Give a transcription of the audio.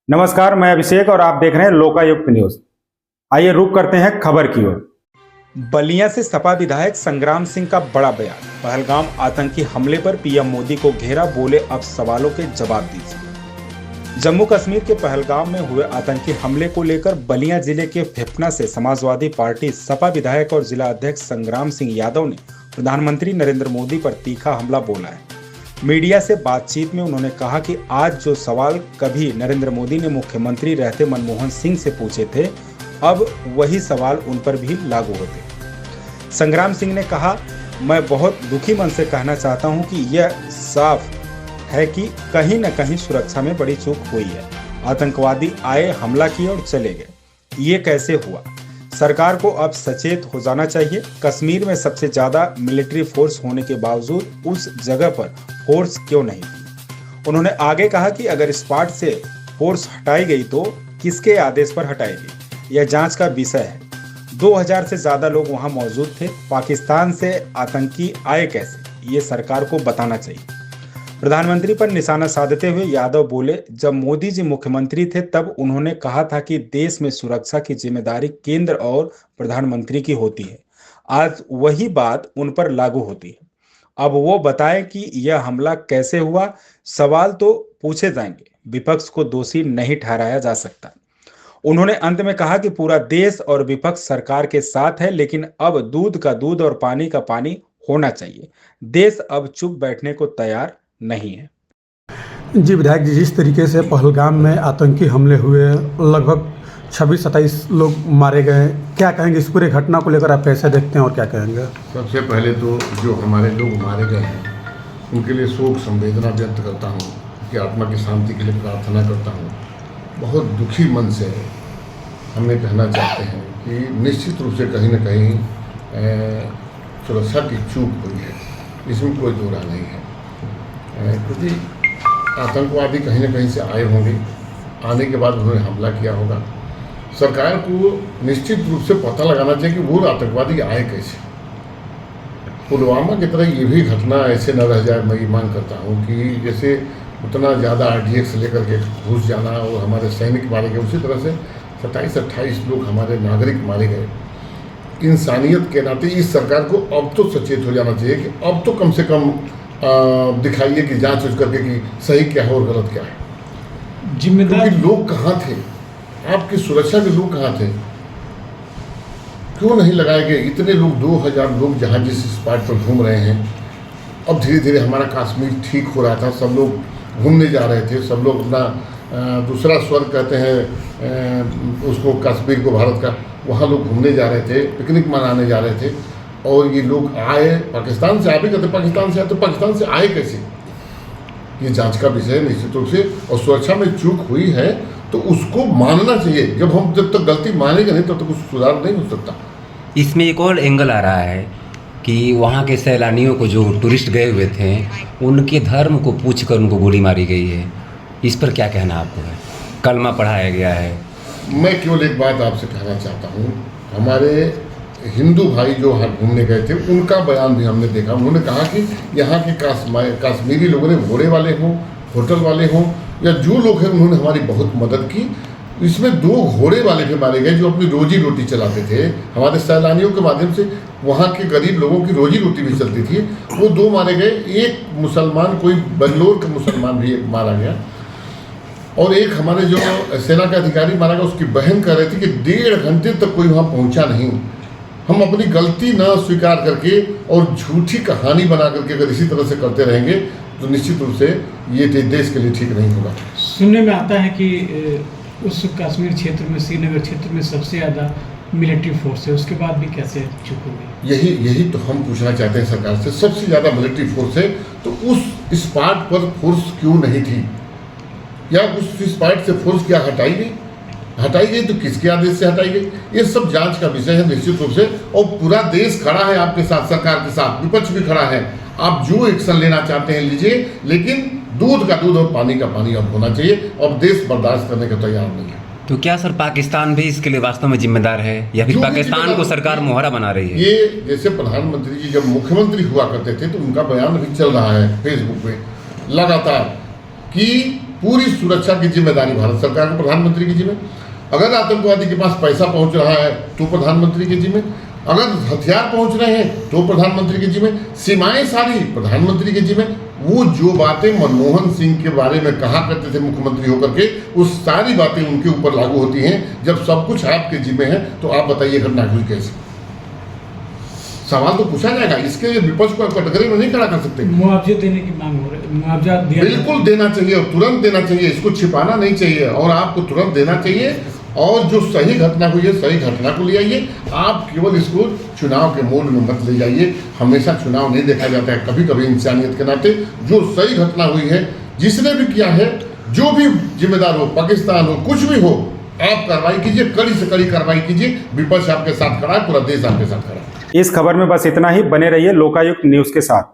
नमस्कार, मैं अभिषेक और आप देख रहे हैं लोकायुक्त न्यूज। आइए रुक करते हैं खबर की ओर। बलिया से सपा विधायक संग्राम सिंह का बड़ा बयान। पहलगाम आतंकी हमले पर पीएम मोदी को घेरा, बोले अब सवालों के जवाब दीजिए। जम्मू कश्मीर के पहलगाम में हुए आतंकी हमले को लेकर बलिया जिले के फेफना से समाजवादी पार्टी सपा विधायक और जिला अध्यक्ष संग्राम सिंह यादव ने प्रधानमंत्री नरेंद्र मोदी पर तीखा हमला बोला है। मीडिया से बातचीत में उन्होंने कहा कि आज जो सवाल कभी नरेंद्र मोदी ने मुख्यमंत्री रहते मनमोहन सिंह से पूछे थे, अब वही सवाल उन पर भी लागू होते। संग्राम सिंह ने कहा, मैं बहुत दुखी मन से कहना चाहता हूं कि यह साफ है कि कहीं न कहीं सुरक्षा में बड़ी चूक हुई है। आतंकवादी आए, हमला किए और चले गए। ये कैसे हुआ? सरकार को अब सचेत हो जाना चाहिए। कश्मीर में सबसे ज्यादा मिलिट्री फोर्स होने के बावजूद उस जगह पर फोर्स क्यों नहीं थी? उन्होंने आगे कहा कि अगर स्पॉट से फोर्स हटाई गई तो किसके आदेश पर हटाई गई, यह जांच का विषय है। 2000 से ज्यादा लोग वहां मौजूद थे। पाकिस्तान से आतंकी आए कैसे, ये सरकार को बताना चाहिए। प्रधानमंत्री पर निशाना साधते हुए यादव बोले, जब मोदी जी मुख्यमंत्री थे तब उन्होंने कहा था कि देश में सुरक्षा की जिम्मेदारी केंद्र और प्रधानमंत्री की होती है। आज वही बात उन पर लागू होती है। अब वो बताएं कि यह हमला कैसे हुआ। सवाल तो पूछे जाएंगे, विपक्ष को दोषी नहीं ठहराया जा सकता। उन्होंने अंत में कहा कि पूरा देश और विपक्ष सरकार के साथ है, लेकिन अब दूध का दूध और पानी का पानी होना चाहिए। देश अब चुप बैठने को तैयार नहीं है। जी विधायक जी, जिस तरीके से पहलगाम में आतंकी हमले हुए, लगभग 26-27 लोग मारे गए, क्या कहेंगे इस पूरे घटना को लेकर? आप कैसे देखते हैं और क्या कहेंगे? सबसे पहले तो जो हमारे लोग मारे गए हैं उनके लिए शोक संवेदना व्यक्त करता हूँ, कि आत्मा की शांति के लिए प्रार्थना करता हूँ। बहुत दुखी मन से हमें कहना चाहते हैं कि निश्चित रूप से कहीं न कहीं सुरक्षा की चूक हुई है, इसमें कोई दो राय नहीं है। क्योंकि आतंकवादी कहीं न कहीं से आए होंगे, आने के बाद उन्होंने हमला किया होगा। सरकार को निश्चित रूप से पता लगाना चाहिए कि वो आतंकवादी आए कैसे। पुलवामा की तरह ये भी घटना ऐसे न रह जाए। मैं ये मांग करता हूँ कि जैसे उतना ज़्यादा RDX लेकर के घुस जाना और हमारे सैनिक मारे गए, उसी तरह से 27-28 लोग हमारे नागरिक मारे गए। इंसानियत के नाते इस सरकार को अब तो सचेत हो जाना चाहिए कि अब तो कम से कम दिखाइए कि जांच करके कि सही क्या है और गलत क्या है। जिम्मेदार लोग कहाँ थे, आपकी सुरक्षा के लोग कहाँ थे, क्यों नहीं लगाए गए? इतने लोग, 2000 लोग जहाँ जिस स्पॉट पर घूम रहे हैं। अब धीरे धीरे हमारा कश्मीर ठीक हो रहा था, सब लोग घूमने जा रहे थे, सब लोग अपना दूसरा स्वर्ग कहते हैं उसको, कश्मीर को, भारत का, वहाँ लोग घूमने जा रहे थे, पिकनिक मनाने जा रहे थे। और ये लोग आए पाकिस्तान से, आप ही कहते पाकिस्तान से आए, तो पाकिस्तान से आए कैसे? ये जांच का विषय है निश्चित रूप से। और सुरक्षा में चूक हुई है तो उसको मानना चाहिए। जब तक गलती मानेंगे नहीं तब तक कुछ सुधार नहीं हो सकता। इसमें एक और एंगल आ रहा है कि वहाँ के सैलानियों को, जो टूरिस्ट गए हुए थे, उनके धर्म को पूछकर उनको गोली मारी गई है। इस पर क्या कहना आपको है? कलमा पढ़ाया गया है। मैं केवल एक बात आपसे कहना चाहता हूँ, हमारे हिंदू भाई जो वहाँ घूमने गए थे उनका बयान भी हमने देखा। उन्होंने कहा कि यहाँ के कश्मीरी लोगों ने, घोड़े वाले हों, होटल वाले हों, या जो लोग हैं, उन्होंने हमारी बहुत मदद की। इसमें 2 घोड़े वाले भी मारे गए जो अपनी रोजी रोटी चलाते थे। हमारे सैलानियों के माध्यम से वहाँ के गरीब लोगों की रोजी रोटी भी चलती थी। वो 2 मारे गए। एक मुसलमान, कोई बेंगलोर का मुसलमान भी एक मारा गया। और एक हमारे जो सेना का अधिकारी मारा गया, उसकी बहन कह रही थी कि 1.5 घंटे तक कोई वहाँ पहुँचा नहीं। हम अपनी गलती न स्वीकार करके और झूठी कहानी बना करके अगर इसी तरह से करते रहेंगे तो निश्चित रूप से ये देश के लिए ठीक नहीं होगा। सुनने में आता है कि उस कश्मीर क्षेत्र में, श्रीनगर क्षेत्र में सबसे ज़्यादा मिलिट्री फोर्स है, उसके बाद भी कैसे चूक हो गई? यही तो हम पूछना चाहते हैं सरकार से। सबसे ज़्यादा मिलिट्री फोर्स है तो उस स्पॉट पर फोर्स क्यों नहीं थी, या उस स्पॉट से फोर्स क्या हटाई गई तो किसके आदेश से हटाई गई? ये सब जांच का विषय है निश्चित रूप से। और पूरा देश खड़ा है आपके साथ, सरकार के साथ, विपक्ष भी खड़ा है। आप जो एक्शन लेना चाहते हैं लीजिए, लेकिन दूध का दूध और पानी का पानी अब होना चाहिए। और देश बर्दाश्त करने का तैयार नहीं है। तो क्या सर पाकिस्तान भी इसके लिए वास्तव में जिम्मेदार है, या फिर पाकिस्तान को सरकार मोहरा बना रही है? ये जैसे प्रधानमंत्री जी जब मुख्यमंत्री हुआ करते थे तो उनका बयान अभी चल रहा है फेसबुक पे लगातार कि पूरी सुरक्षा की जिम्मेदारी भारत सरकार को, प्रधानमंत्री की जिम्मे। अगर आतंकवादी के पास पैसा पहुंच रहा है तो प्रधानमंत्री के जिम्मे, अगर हथियार पहुंच रहे हैं तो प्रधानमंत्री के जिम्मे, सीमाएं सारी प्रधानमंत्री के जिम्मे। वो जो बातें मनमोहन सिंह के बारे में कहा करते थे मुख्यमंत्री होकर के, उस सारी बातें उनके ऊपर लागू होती हैं। जब सब कुछ आपके जिम्मे है तो आप बताइए घटना हुई कैसे? सवाल तो पूछा जाएगा, इसके लिए विपक्ष को कटघरे में नहीं खड़ा कर सकते। मुआवजे देने की मांग हो रही है, मुआवजा दिया बिल्कुल देना चाहिए और तुरंत देना चाहिए, इसको छिपाना नहीं चाहिए और आपको तुरंत देना चाहिए। और जो सही घटना हुई है सही घटना को ले आइए, आप केवल इसको चुनाव के मोड में मत ले जाइए। हमेशा चुनाव नहीं देखा जाता है, कभी कभी इंसानियत के नाते जो सही घटना हुई है, जिसने भी किया है, जो भी जिम्मेदार हो, पाकिस्तान हो, कुछ भी हो, आप कार्रवाई कीजिए, कड़ी से कड़ी कार्रवाई कीजिए। विपक्ष आपके साथ खड़ा है, पूरा देश आपके साथ खड़ा है। इस खबर में बस इतना ही। बने रहिए लोकायुक्त न्यूज के साथ।